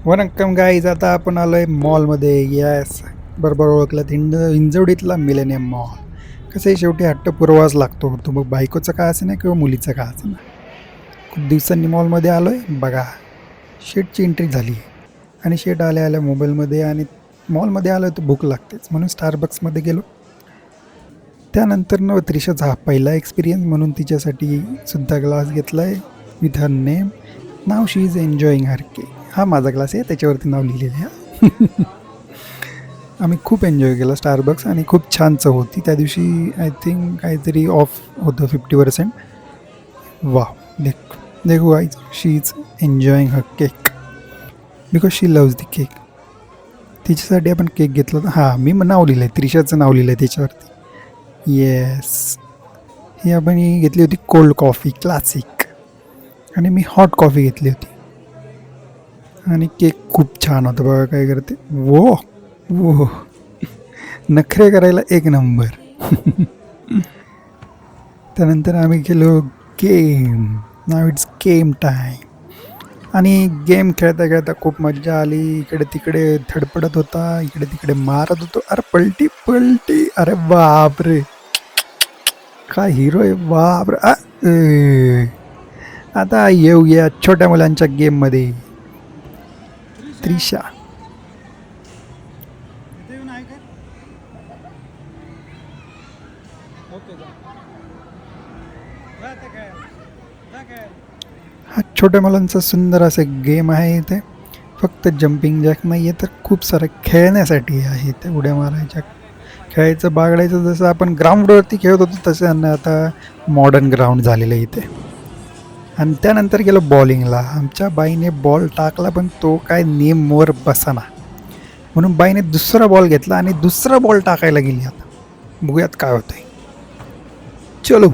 Vanakkam guys, आता आपण आलोय मॉलमध्ये. येस, बरोबर ओळखलं. हिंजवडीतला मिलेनियम मॉल. कसं आहे, शेवटी हट्ट पुरवाच लागतो. तो मग बायकोचा का असे ना किंवा मुलीचा का असे ना. खूप दिवसांनी मॉलमध्ये आलोय. बघा, शेटची एंट्री झाली आणि शेट आल्या आल्या मोबाईलमध्ये, आणि मॉलमध्ये आलो तर भूक लागतेच म्हणून स्टारबक्समध्ये गेलो. त्यानंतर त्रिशाचा हा पहिला एक्सपिरियन्स म्हणून तिच्यासाठी सुद्धा ग्लास घेतला आहे with her name. Now she is enjoying her cake. हा माझा ग्लास आहे, त्याच्यावरती नाव लिहिलेलं आहे. आम्ही खूप एन्जॉय केला स्टारबक्स, आणि खूप छान चव होती त्या दिवशी. आय थिंक काहीतरी ऑफ होतं 50%. वा, देखो I she is enjoying her cake because she loves the cake. तिच्यासाठी आपण केक घेतला होता. हां, मी नाव लिहिलं आहे, त्रिशाचं नाव लिहिलं आहे त्याच्यावरती. येस, ही आपण घेतली होती कोल्ड कॉफी क्लासिक, आणि मी हॉट कॉफी घेतली होती. आणि केक खूप छान होता. बघा काय करते, वो वो नखरे करायला एक नंबर. त्यानंतर आम्ही गेलो game. Now it's game time. आणि गेम खेळता खेळता खूप मजा आली. इकडे तिकडे धडपडत होता, इकडे तिकडे मारत होतो. अरे पलटी पलटी, अरे बापरे, काय हिरो आहे, बापरे. आता येऊया छोट्या मुलांच्या गेममध्ये. त्रिशा, हा छोट्या मुलांचा सुंदर असं गेम आहे इथे. फक्त जम्पिंग जॅक नाही आहे, तर खूप सारं खेळण्यासाठी आहे. ते उड्या मारायच्या, खेळायचं, बागडायचं. जसं आपण ग्राउंडवरती खेळत होतो तसं आता मॉडर्न ग्राउंड झालेलं आहे इथे. आणि त्यानंतर गेलो बॉलिंगला. आमच्या बाईने बॉल टाकला, पण तो काय नेमवर बसाना, म्हणून बाईने दुसरा बॉल घेतला आणि दुसरा बॉल टाकायला गेली. आता बघूयात काय होतंय. चलो,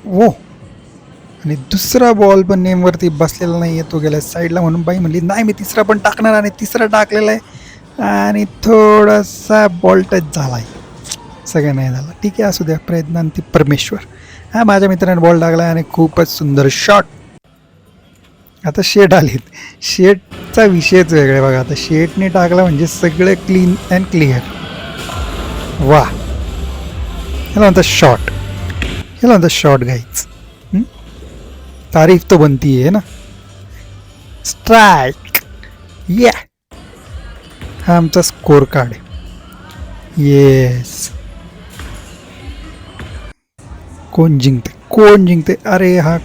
वो, आणि दुसरा बॉल पण नेमवरती बसलेला नाही आहे, तो गेला साईडला. म्हणून बाई म्हणली नाही, मी तिसरा पण टाकणार, आणि तिसरा टाकलेला आहे, आणि थोडासा बॉल टच झाला आहे. सगळं नाही झालं, ठीक आहे, असू द्या, प्रयत्नांती परमेश्वर. हा, माझ्या मित्राने बॉल टाकला आणि खूपच सुंदर शॉट. आता शेट आलेत. शेटचा विषयच वेगळा आहे. बघा, आता शेटने टाकला म्हणजे सगळं क्लीन अँड क्लिअर. वा, ह्याला म्हणतात शॉट, ह्याला म्हणतात शॉट गाईज. तारीफ तो बनती है ना. स्ट्राइक, या, हा आमचा स्कोर कार्ड आहे. येस, कोण जिंकते, कोण जिंकते. अरे, हा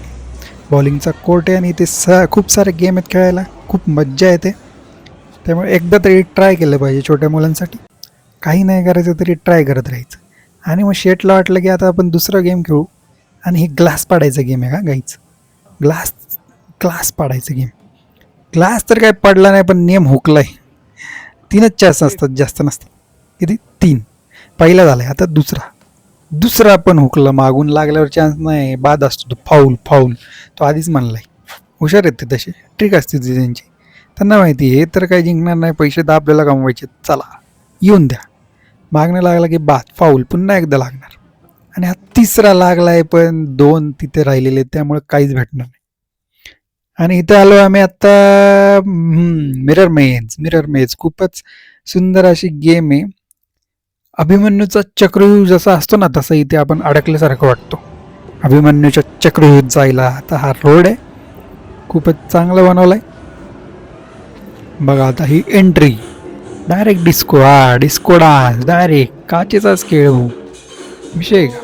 बॉलिंगचा कोर्ट आहे, आणि इथे खूप सारे गेम आहेत खेळायला, खूप मज्जा येते. त्यामुळे एकदा तरी ट्राय केलं पाहिजे छोट्या मुलांसाठी. काही नाही करायचं तरी ट्राय करत राहायचं. आणि मग शेटला वाटलं की आता आपण दुसरा गेम खेळू, आणि हे ग्लास पाडायचा गेम आहे का गाईच. ग्लास पाडायचं गेम. ग्लास तर काय पडला नाही, पण नेम हुकलाय. 3च चान्स असतात, जास्त नसतात. किती, 3. पहिला झालाय, आता दुसरा पण हुकला. मागून लागल्यावर चान्स नाही, बाद असतो तो. फाऊल तो आधीच म्हणलाय. हुशार आहेत ते, तसे ट्रिक असते ती त्यांची. त्यांना माहिती हे तर काही जिंकणार नाही, पैसे तर आपल्याला कमवायचे, चला येऊन द्या. मागणं लागला की बाद, फाऊल पुन्हा एकदा लागणार. आणि हा तिसरा लागलाय, पण 2 तिथे राहिलेले, त्यामुळे काहीच भेटणार नाही. आणि इथं आलो आम्ही आता. मिरर मेज खूपच सुंदर अशी गेम आहे. अभिमन्यूचा चक्रव्यूह जसा असतो ना, तसं इथे आपण अडकल्यासारखं वाटतो. अभिमन्यूच्या चक्रव्यूहात जायला आता हा रोड आहे, खूपच चांगला बनवलाय. बघा, आता ही entry direct disco dance, direct काचेचाच खेळ हो, विषय का.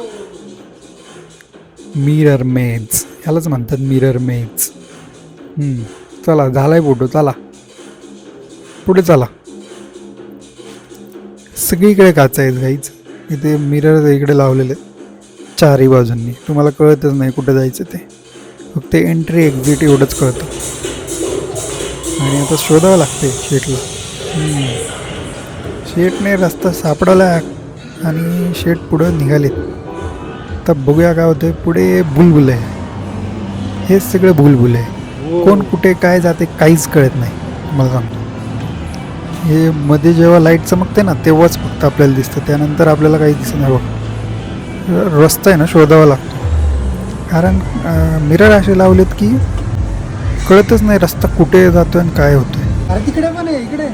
मिरर मेज, ह्यालाच म्हणतात मिरर मेज. चला, झालाय फोटो, चला पुढे चला. सगळीकडे काच आहेत गाईच. इथे मिरर इकडे लावलेले चारही बाजूंनी. तुम्हाला कळतच नाही कुठे जायचं ते, फक्त एंट्री एक्झिट एवढंच कळतं. आणि आता शोधावं लागते शेटला. शेटने रस्ता सापडाला, आणि शेट पुढं निघालेत. तर बघूया काय होतं पुढे. बुलबुल आहे, हेच सगळं बुलबुल आहे. कोण कुठे काय जाते काहीच कळत नाही, मला सांगतो. हे मध्ये जेव्हा लाईट चमकते ना, तेव्हाच फक्त आपल्याला दिसतं, त्यानंतर आपल्याला काही दिसत नाही. बघ, रस्ता आहे ना, शोधावा लागतो. कारण मिरर असे लावलेत की कळतच नाही रस्ता कुठे जातोय आणि काय होतोय. अरे तिकडे पण आहे इकडे.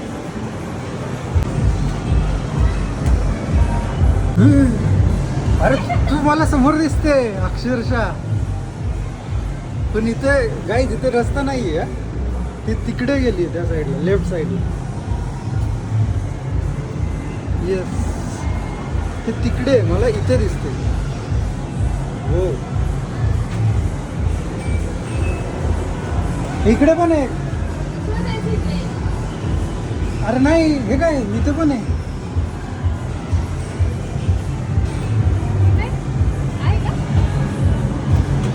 अरे तू मला समोर दिसते अक्षरशः, पण इथे गाईज इथे रस्ता नाहीये. ती तिकडे गेली त्या साईडला, लेफ्ट साईडला. येस, ते तिकडे मला इथे दिसते. हो इकडे पण आहे. अरे नाही, हे काय इथे पण आहे.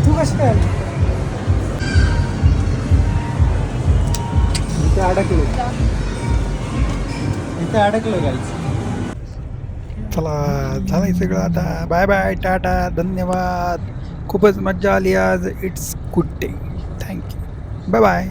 तू कशी काय इथे अडकलो, इथे अडकलो गाईच. चला झालंय सगळं आता. बाय बाय, टाटा, धन्यवाद. खूपच मज्जा आली आज. It's good day. Thank you. Bye bye.